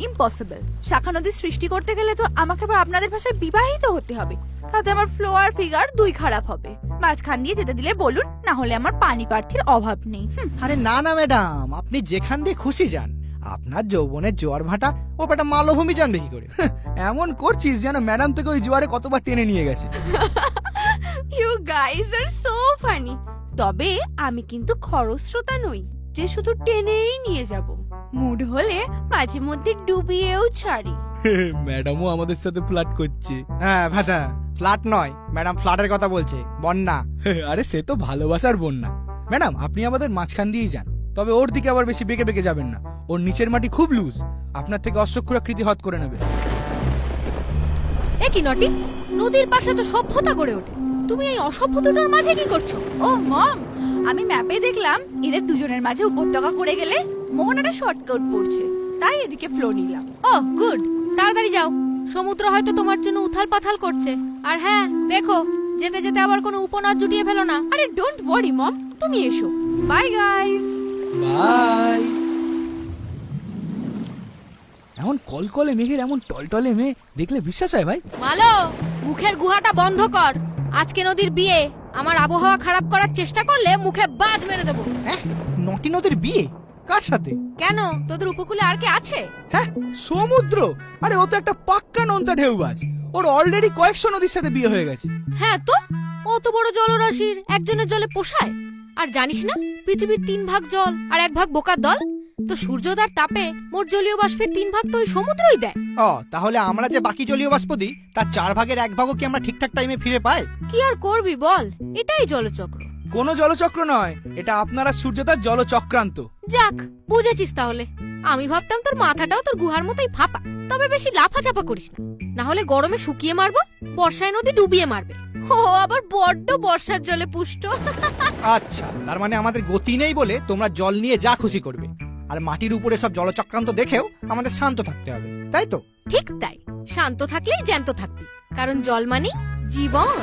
Impossible. শাখা নদী সৃষ্টি করতে গেলে তো আমাকে আবার আপনাদের ভাষায় বিবাহিত হতে হবে, তাতে আমার ফ্লো আর ফিগার দুই খারাপ হবে। মাঝখান দিয়ে যেতে দিলে বলুন, না হলে আমার পানি প্রার্থীর অভাব নেই। আরে না না ম্যাডাম, আপনি যেখান দিয়ে খুশি যান। আপনার যৌবনের জোয়ার ভাটা ও বেটা মালভূমি জানবে কি করে? এমন করছিস যেন ম্যাডাম থেকে ওই জোয়ারে কতবার টেনে নিয়ে গেছে। You guys are so funny. তবে আমি কিন্তু খরস্রোতা নই যে শুধু টেনেই নিয়ে যাব। মুড হলে মাঝে মধ্যে ডুবিয়েও ছাড়ি। ম্যাডামও আমাদের সাথে ফ্লার্ট করছে। হ্যাঁ ভাটা, ফ্লার্ট নয় ম্যাডাম, ফ্লার্টের কথা বলছে, বন্যা। আরে সে তো ভালোবাসার বন্যা। ম্যাডাম আপনি আমাদের মাঝখান দিয়েই যান, তবে ওর দিকে আবার বেশি বেঁকে বেঁকে যাবেন না। ওর নিচের মাটি খুব লুজ, আপনার থেকে অশ্বক্ষুরাকৃতি হত করে নেবে। এ কি নটি, নদীর পাশে তো সভ্যতা গড়ে ওঠে, তুমি এই অসভ্য দুটোর মাঝে কি করছো? ও মম, আমি ম্যাপে দেখলাম এদের দুজনের মাঝে উপত্যকা করে গেলে মোহনাটা শর্টকাট পড়ছে, তাই এদিকে ফ্লো নিলাম। ও গুড, তাড়াতাড়ি যাও, সমুদ্র হয়তো তোমার জন্য উথাল পাথাল করছে। আর হ্যাঁ দেখো, যেতে যেতে আবার কোনো উপনদ জুটিয়ে ফেলো না। আরে ডোন্ট ওয়ারি মম, তুমি এসো। Bye guys. বাই। এমন কলকলে মেঘের এমন টলটলে মেয়ে দেখলে বিশ্বাস হয় ভাই? মালো, মুখের গুহাটা বন্ধ কর। আজকে নদীর বিয়ে, আমার আবহাওয়া খারাপ করার চেষ্টা করলে মুখে বাজ মেরে দেবো। হ্যাঁ, নটি নদীর বিয়ে কার সাথে? কেন, তোদের উপকূলে আর কে আছে? হ্যাঁ, সমুদ্র। আরে ও তো একটা পাক্কা নোনতা ঢেউবাজ, ওর অলরেডি কয়েকশো নদীর সাথে বিয়ে হয়ে গেছে। হ্যাঁ তো, অত বড় জলরাশির একজনের জলে পোষায়? আর জানিস না, পৃথিবীর 3 ভাগ জল আর 1 ভাগ বোকার দল। তো সূর্যোদয়ের তাপে মোট জলীয় বাষ্পের 3 ভাগ তো ওই সমুদ্রই দেয়। ও, তাহলে আমরা যে বাকি জলীয় বাষ্প দিই তার 4 ভাগের 1 ভাগও কি আমরা ঠিকঠাক টাইমে ফিরে পাই? কি আর করবি বল, এটাই জলচক্র। কোনো জলচক্র নয়, এটা আপনারা সূর্যতার জলচক্রান্ত। যাক, বুঝেছিস তাহলে। আমি ভাবতাম তোর মাথাটাও তোর গুহার মতোই ফাঁপা। তবে বেশি লাফাচাপা করিস না, না হলে গরমে শুকিয়ে মারবো, বর্ষায় নদী ডুবিয়ে মারবে। ও আবার বড্ড বর্ষার জলে পুষ্ট। আচ্ছা, তার মানে আমাদের গতি নেই বলে তোমরা জল নিয়ে যা খুশি করবে, আর মাটির উপরে সব জলচক্রান্ত দেখেও আমাদের শান্ত থাকতে হবে, তাই তো? ঠিক তাই, শান্ত থাকলেই জ্যান্ত থাকবি, কারণ জল মানে জীবন।